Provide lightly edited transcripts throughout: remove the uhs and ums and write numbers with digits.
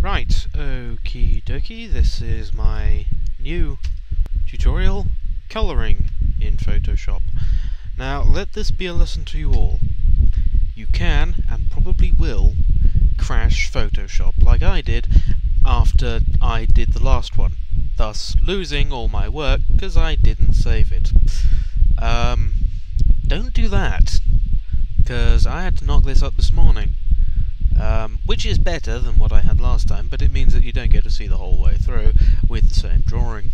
Right, okie dokie, this is my new tutorial, colouring in Photoshop. Now, let this be a lesson to you all. You can, and probably will, crash Photoshop, like I did after I did the last one, thus losing all my work because I didn't save it. Don't do that, because I had to knock this up this morning. Which is better than what I had last time, but it means that you don't get to see the whole way through with the same drawing.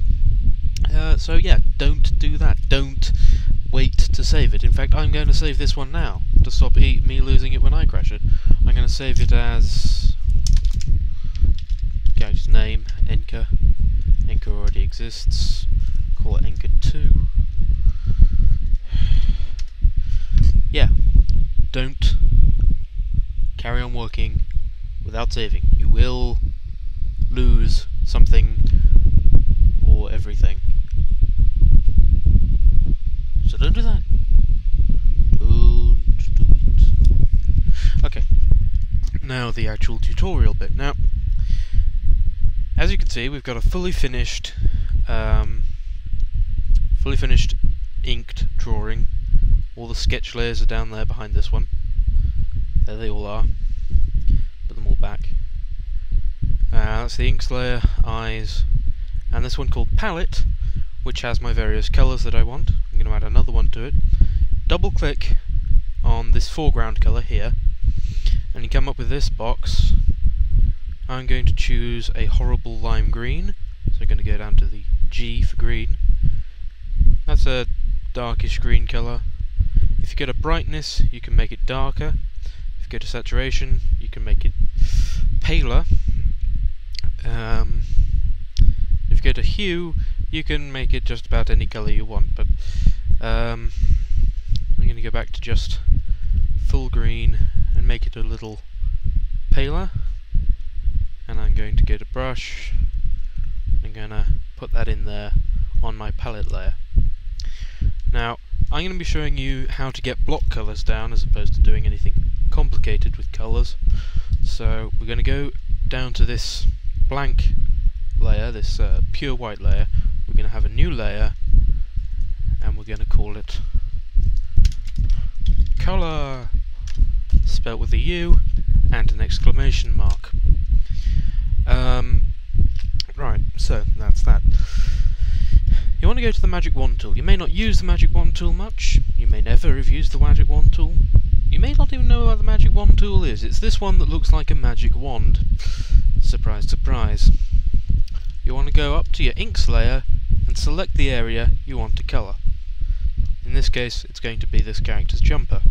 So yeah, don't do that. Don't wait to save it. In fact, I'm going to save this one now, to stop me losing it when I crash it. I'm going to save it as... character's name, Enker. Enker already exists. Call it Enker 2. Yeah, don't carry on working without saving. You will lose something or everything. So don't do that. Don't do it. Okay, now the actual tutorial bit. Now, as you can see, we've got a fully finished inked drawing. All the sketch layers are down there behind this one. There they all are. Put them all back. That's the inks layer, eyes, and this one called palette, which has my various colours that I want. I'm going to add another one to it. Double click on this foreground colour here, and you come up with this box. I'm going to choose a horrible lime green, so I'm going to go down to the G for green. That's a darkish green colour. If you go to brightness, you can make it darker. If you go to saturation, you can make it paler. If you go to hue, you can make it just about any colour you want, but I'm going to go back to just full green and make it a little paler. And I'm going to go to brush. I'm going to put that in there on my palette layer. Now, I'm going to be showing you how to get block colours down as opposed to doing anything complicated with colours. So we're going to go down to this blank layer, this pure white layer. We're going to have a new layer and we're going to call it colour, spelt with a U and an exclamation mark. Right, so that's that. You want to go to the Magic Wand tool. You may not use the Magic Wand tool much. You may never have used the Magic Wand tool. You may not even know what the Magic Wand tool is. It's this one that looks like a magic wand. Surprise, surprise. You want to go up to your inks layer and select the area you want to colour. In this case, it's going to be this character's jumper.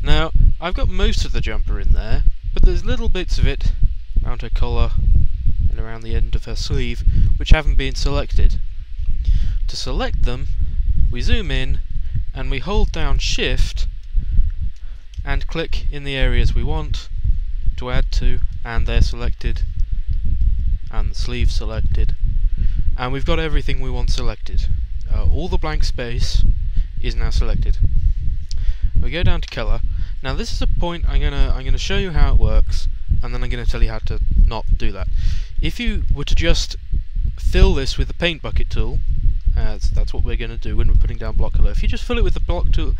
Now, I've got most of the jumper in there, but there's little bits of it around her collar and around the end of her sleeve which haven't been selected. To select them, we zoom in and we hold down Shift and click in the areas we want to add to, and they're selected and the sleeve selected, and we've got everything we want selected. All the blank space is now selected. We go down to colour. Now this is a point I'm gonna show you how it works, and then I'm going to tell you how to not do that. If you were to just fill this with the paint bucket tool, that's what we're going to do when we're putting down block colour. If you just fill it with the block tool,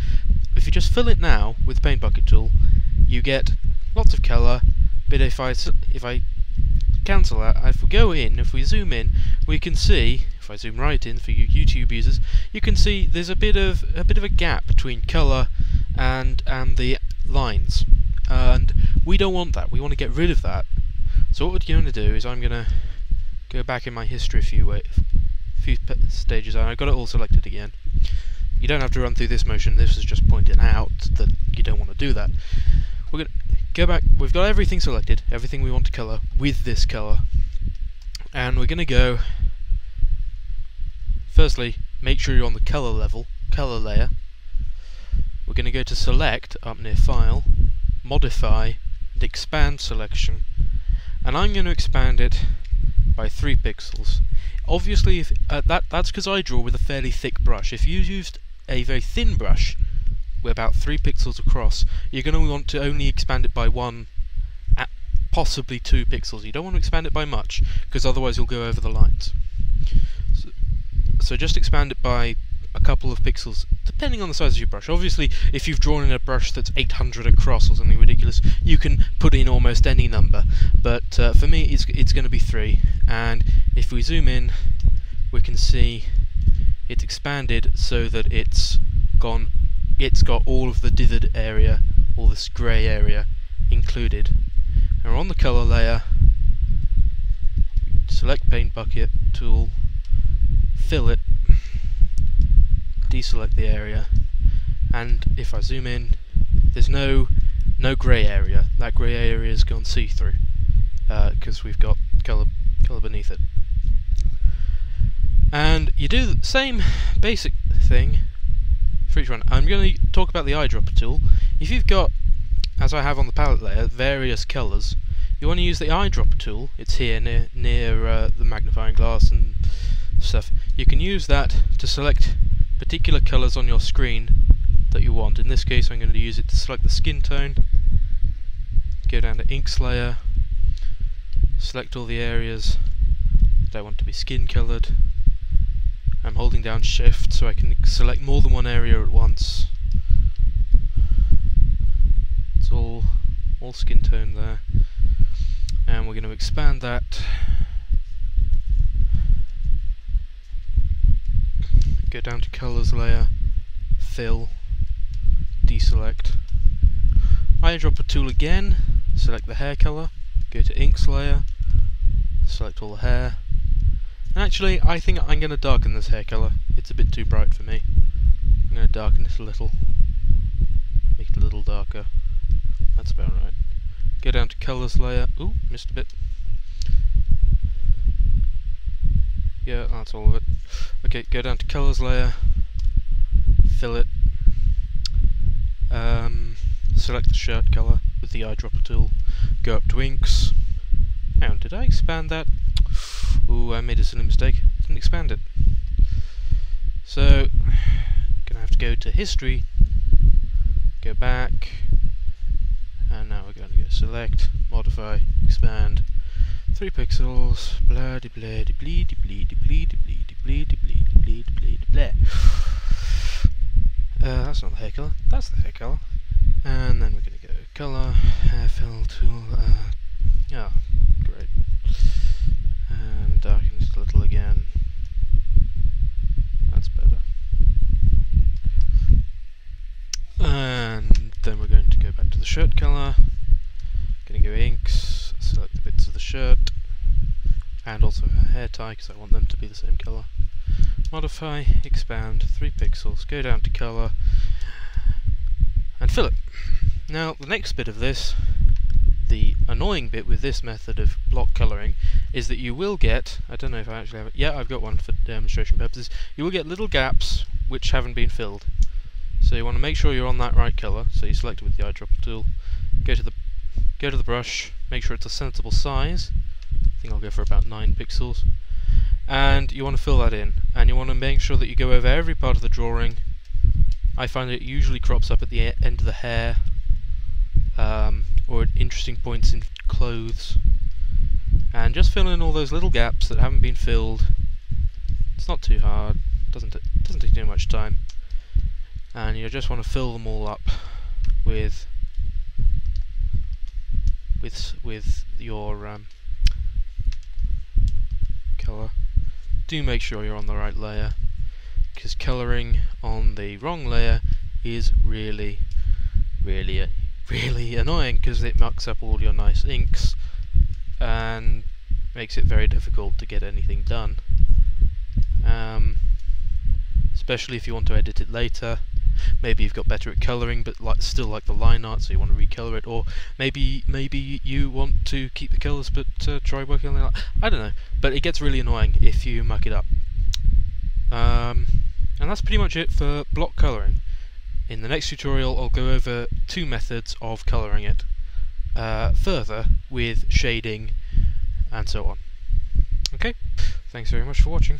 if you just fill it now with the paint bucket tool, you get lots of colour. But if I cancel that, if we go in, if we zoom in, we can see. If I zoom right in for you YouTube users, you can see there's a bit of a gap between colour and the lines, and we don't want that. We want to get rid of that. So what we're going to do is I'm going to go back in my history a few stages, and I've got it all selected again. You don't have to run through this motion. This is just pointing out that you don't want to do that. We're going to go back. We've got everything selected, everything we want to colour with this colour, and we're going to go. Firstly, make sure you're on the colour level, colour layer. We're going to go to Select up near File, Modify, and Expand Selection, and I'm going to expand it by 3 pixels. Obviously, if that's because I draw with a fairly thick brush. If you used a very thin brush, with about 3 pixels across, you're going to want to only expand it by 1 possibly 2 pixels. You don't want to expand it by much, because otherwise you'll go over the lines. So just expand it by a couple of pixels, depending on the size of your brush. Obviously, if you've drawn in a brush that's 800 across or something ridiculous, you can put in almost any number. But for me, it's going to be 3. And if we zoom in, we can see it's expanded so that it's got all of the dithered area, all this grey area included. And we're on the colour layer. Select Paint Bucket tool, fill it, deselect the area, and if I zoom in, there's no grey area. That grey area has gone see-through because we've got colour beneath it. And you do the same basic thing for each one. I'm going to talk about the Eyedropper tool. If you've got, as I have on the palette layer, various colours, you want to use the Eyedropper tool. It's here near the magnifying glass and stuff. You can use that to select particular colours on your screen that you want. In this case, I'm going to use it to select the skin tone, go down to Inks layer, select all the areas that I want to be skin coloured. I'm holding down Shift so I can select more than one area at once. It's all skin tone there, and we're going to expand that. Go down to Colours layer, fill, deselect. Eyedropper tool again, select the hair colour, go to Inks layer, select all the hair. And actually, I think I'm going to darken this hair colour. It's a bit too bright for me. I'm going to darken it a little, make it a little darker. That's about right. Go down to Colours layer. Ooh, missed a bit. Yeah, that's all of it. Okay, go down to Colours layer, fill it, select the shirt colour with the Eyedropper tool, go up to Inks. Hang on, did I expand that? Ooh, I made a silly mistake. Didn't expand it. So, gonna have to go to History, go back, and now we're going to go Select, Modify, Expand, 3 pixels, blah de blah de blee de blee de blee de blee de blee de blee de blee de blee de blah. That's not the hair colour, that's the hair colour. And then we're going to go Colour, Hair Fill Tool, yeah, great. And darken it a little again. That's better. And then we're going to go back to the shirt colour. Going to go Inks, select the bits of the shirt, and also her hair tie because I want them to be the same colour. Modify, expand, 3 pixels, go down to colour, and fill it. Now the next bit of this, the annoying bit with this method of block colouring, is that you will get, I don't know if I actually have it, yeah, I've got one for demonstration purposes, you will get little gaps which haven't been filled. So you want to make sure you're on that right colour, so you select it with the Eyedropper tool, go to the brush, make sure it's a sensible size, I think I'll go for about 9 pixels, and you want to fill that in, and you want to make sure that you go over every part of the drawing. I find it usually crops up at the end of the hair, or at interesting points in clothes, and just fill in all those little gaps that haven't been filled. It's not too hard, doesn't take too much time, and you just want to fill them all up with your colour. Do make sure you're on the right layer, because colouring on the wrong layer is really annoying, because it mucks up all your nice inks and makes it very difficult to get anything done, especially if you want to edit it later. Maybe you've got better at colouring but still like the line art, so you want to recolour it, or maybe you want to keep the colours but try working on it. I don't know, but it gets really annoying if you muck it up. And that's pretty much it for block colouring. In the next tutorial I'll go over 2 methods of colouring it further with shading and so on. Okay, thanks very much for watching.